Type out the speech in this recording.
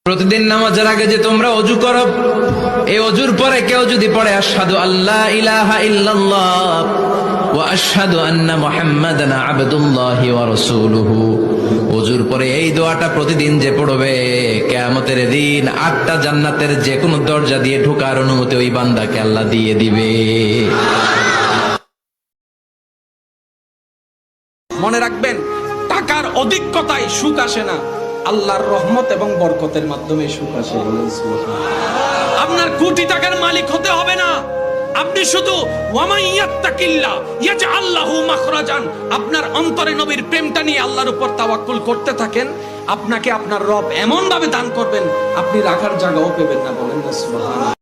প্রতিদিন নামাজের আগে যে তোমরা ওযু করো, এই ওযুর পরে কেউ যদি পড়ে আশহাদু আল্লা ইলাহা ইল্লাল্লাহ ওয়া আশহাদু আন্না মুহাম্মাদান আবদুল্লাহি ওয়া রাসূলুহু, ওযুর পরে এই দোয়াটা প্রতিদিন যে পড়বে, কিয়ামতের দিন 8টা জান্নাতের যে কোনো দরজা দিয়ে ঢোকার অনুমতি ওই বান্দাকে আল্লাহ দিয়ে দিবে। মনে রাখবেন, টাকার অধিকতায় সুখ আসে না, আল্লাহর রহমত এবং বরকতের মাধ্যমে সুখ আসে। আপনার কোটি টাকার মালিক হতে হবে না, আপনি শুধু ওয়ামাইয়াত্তাকিল্লাহ ইয়াজআল লাহু মাখরাজান, আপনার অন্তরে নবীর প্রেমটা নিয়ে আল্লাহর উপর তাওয়াক্কুল করতে থাকেন, আপনাকে আপনার রব এমন ভাবে দান করবেন আপনি রাখার জায়গাও পাবেন না। বলেন না সুবহানাল্লাহ।